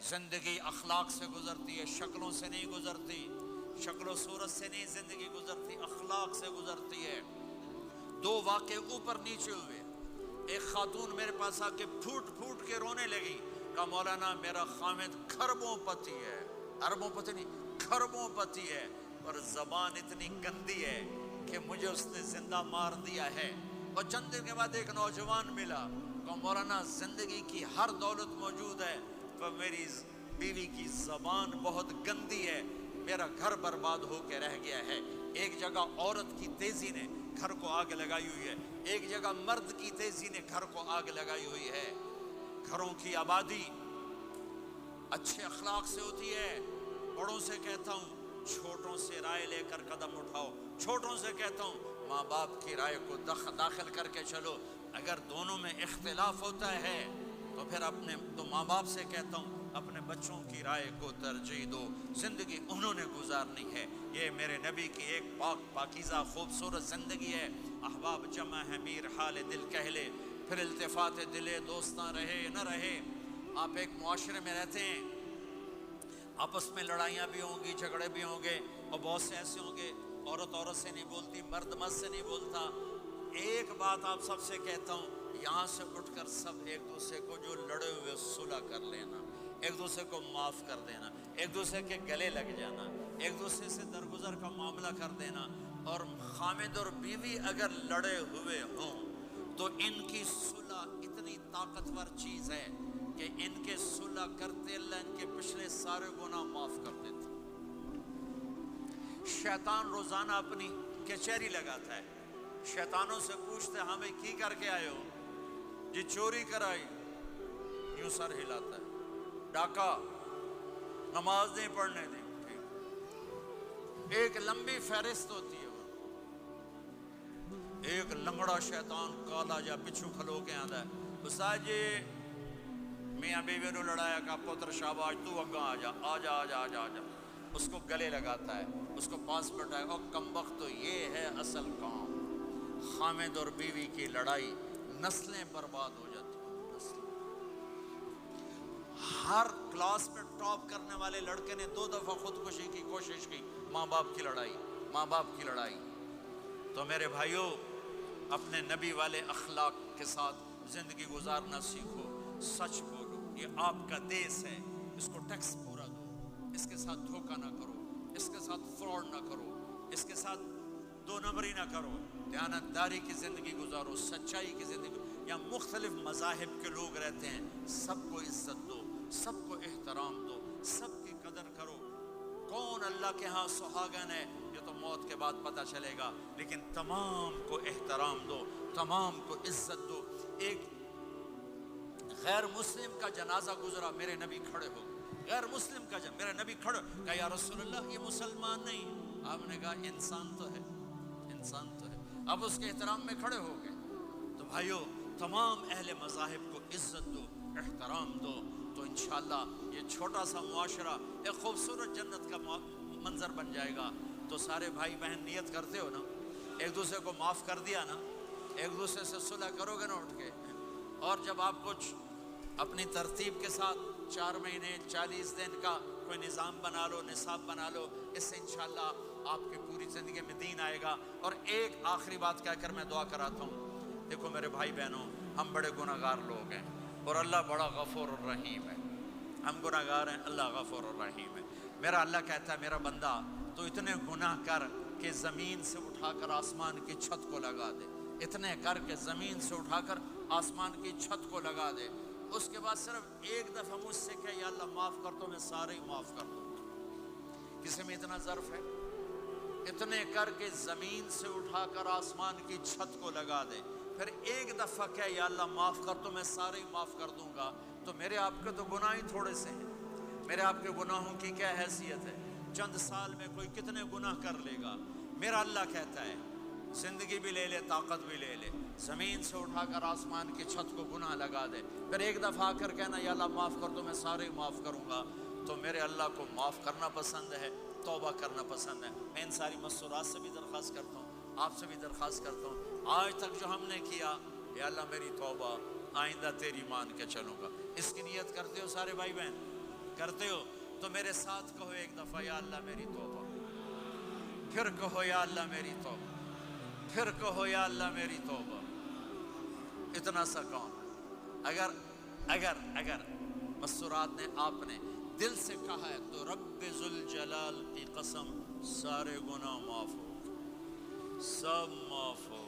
زندگی اخلاق سے گزرتی ہے، شکلوں سے نہیں گزرتی، شکل و صورت سے نہیں زندگی گزرتی، اخلاق سے گزرتی ہے۔ دو واقعے اوپر نیچے ہوئے، ایک خاتون میرے پاس آ کے پھوٹ پھوٹ کے رونے لگی، کہا مولانا میرا خامد کھربوں پتی ہے، اربوں پتی نہیں، کھربوں پتی ہے، اور زبان اتنی گندی ہے کہ مجھے اس نے زندہ مار دیا ہے۔ اور چند دن کے بعد ایک نوجوان ملا، کہا مولانا زندگی کی ہر دولت موجود ہے پر میری بیوی کی زبان بہت گندی ہے، میرا گھر برباد ہو کے رہ گیا ہے۔ ایک جگہ عورت کی تیزی نے گھر کو آگ لگائی ہوئی ہے، ایک جگہ مرد کی تیزی نے گھر کو آگ لگائی ہوئی ہے۔ گھروں کی آبادی اچھے اخلاق سے ہوتی ہے۔ بڑوں سے کہتا ہوں چھوٹوں سے رائے لے کر قدم اٹھاؤ، چھوٹوں سے کہتا ہوں ماں باپ کی رائے کو داخل کر کے چلو۔ اگر دونوں میں اختلاف ہوتا ہے تو پھر تو ماں باپ سے کہتا ہوں اپنے بچوں کی رائے کو ترجیح دو، زندگی انہوں نے گزارنی ہے۔ یہ میرے نبی کی ایک پاکیزہ خوبصورت زندگی ہے۔ احباب جمع ہے میر حال دل کہلے، پھر التفات دلے دوستاں رہے نہ رہے۔ آپ ایک معاشرے میں رہتے ہیں، آپس میں لڑائیاں بھی ہوں گی، جھگڑے بھی ہوں گے، اور بہت سے ایسے ہوں گے عورت عورت سے نہیں بولتی، مرد مرد سے نہیں بولتا۔ ایک بات آپ سب سے کہتا ہوں، یہاں سے اٹھ کر سب ایک دوسرے کو جو لڑے ہوئے صلح کر لینا، ایک دوسرے کو معاف کر دینا، ایک دوسرے کے گلے لگ جانا، ایک دوسرے سے درگزر کا معاملہ کر دینا۔ اور خامد اور بیوی اگر لڑے ہوئے ہوں تو ان کی صلح اتنی طاقتور چیز ہے کہ ان کے صلح کرتے اللہ ان کے پچھلے سارے گناہ معاف کر دیتا۔ شیطان روزانہ اپنی کچہری لگاتا ہے، شیطانوں سے پوچھتے ہمیں کی کر کے آئے ہو؟ جی چوری کرائی، یوں سر ہلاتا ہے، ڈاکہ، نماز نہیں پڑھنے دی، ایک لمبی فہرست ہوتی ہے۔ وہ ایک لنگڑا شیطان کالا جا پچھو کھلو کے آندا ہے، استاد جی میاں بیوی نے لڑایا، کہا پتر شاباش تو اگاں آ جا آ جا آ جا آ جا آ جا، اس کو گلے لگاتا ہے، اس کو پاس بٹھائے، اور کمبخت تو یہ ہے اصل کام۔ خامد اور بیوی کی لڑائی نسلیں برباد ہو جاتی ہیں، نسلیں۔ ہر کلاس میں ٹاپ کرنے والے لڑکے نے 2 دفعہ خودکشی کی کوشش کی، ماں باپ کی لڑائی، ماں باپ کی لڑائی۔ تو میرے بھائیوں اپنے نبی والے اخلاق کے ساتھ زندگی گزارنا سیکھو، سچ بولو، یہ آپ کا دیس ہے، اس کو ٹیکس پورا دو، اس کے ساتھ دھوکہ نہ کرو، اس کے ساتھ فراڈ نہ کرو، اس کے ساتھ 2 نمبری نہ کرو، دیانتداری کی زندگی گزارو، سچائی کی زندگی۔ یہاں مختلف مذاہب کے لوگ رہتے ہیں، سب کو عزت دو، سب کو احترام دو، سب کی قدر کرو۔ کون اللہ کے ہاں سہاگن ہے یہ تو موت کے بعد پتہ چلے گا، لیکن تمام کو احترام دو، تمام کو عزت دو۔ ایک غیر مسلم کا جنازہ گزرا، میرے نبی کھڑے ہو گئے، غیر مسلم کا میرے نبی کھڑے، کہا یا رسول اللہ یہ مسلمان نہیں، آپ نے کہا انسان تو ہے، انسان تو ہے، اب اس کے احترام میں کھڑے ہو گئے۔ تو بھائیو تمام اہل مذاہب کو عزت دو، احترام دو، تو انشاءاللہ یہ چھوٹا سا معاشرہ ایک خوبصورت جنت کا منظر بن جائے گا۔ تو سارے بھائی بہن نیت کرتے ہو نا، ایک دوسرے کو معاف کر دیا نا، ایک دوسرے سے صلح کرو گے نا اٹھ کے، اور جب آپ کچھ اپنی ترتیب کے ساتھ 4 مہینے 40 دن کا کوئی نظام بنا لو، نصاب بنا لو، اس سے انشاءاللہ آپ کی پوری زندگی میں دین آئے گا۔ اور ایک آخری بات کہہ کر میں دعا کراتا ہوں، دیکھو میرے بھائی بہنوں، ہم بڑے گناہ گار لوگ ہیں اور اللہ بڑا غفور الرحیم ہے۔ ہم گناہ گار ہیں، اللہ غفور الرحیم ہے۔ میرا اللہ کہتا ہے میرا بندہ تو اتنے گناہ کر کہ زمین سے اٹھا کر آسمان کی چھت کو لگا دے، اتنے کر کے زمین سے اٹھا کر آسمان کی چھت کو لگا دے، اس کے بعد صرف ایک دفعہ مجھ سے کہ یا اللہ معاف کر تو میں سارے ہی معاف کر دوں۔ کسی میں اتنا ظرف ہے؟ اتنے کر کے زمین سے اٹھا کر آسمان کی چھت کو لگا دے، پھر ایک دفعہ کہ یا اللہ معاف کر تو میں سارے ہی معاف کر دوں گا۔ تو میرے آپ کے تو گناہ ہی تھوڑے سے ہیں، میرے آپ کے گناہوں کی کیا حیثیت ہے؟ چند سال میں کوئی کتنے گناہ کر لے گا۔ میرا اللہ کہتا ہے زندگی بھی لے لے، طاقت بھی لے لے، زمین سے اٹھا کر آسمان کی چھت کو گناہ لگا دے، پھر ایک دفعہ آ کر کہنا یا اللہ معاف کر تو میں سارے ہی معاف کروں گا۔ تو میرے اللہ کو معاف کرنا پسند ہے، توبہ کرنا پسند ہے۔ میں ان ساری مسورات سے بھی درخواست کرتا ہوں، آپ سے بھی درخواست کرتا ہوں، آج تک جو ہم نے کیا یا اللہ میری توبہ، آئندہ تیری مان کے چلوں گا، اس کی نیت کرتے ہو سارے بھائی بہن؟ کرتے ہو تو میرے ساتھ کہو ایک دفعہ یا اللہ میری توبہ، پھر کہو یا اللہ میری توبہ، پھر کہو یا اللہ میری توبہ۔ اتنا سا کون اگر مسورات نے آپ نے دل سے کہا ہے تو رب ذوالجلال کی قسم سارے گناہ معاف ہو، سب معاف ہو۔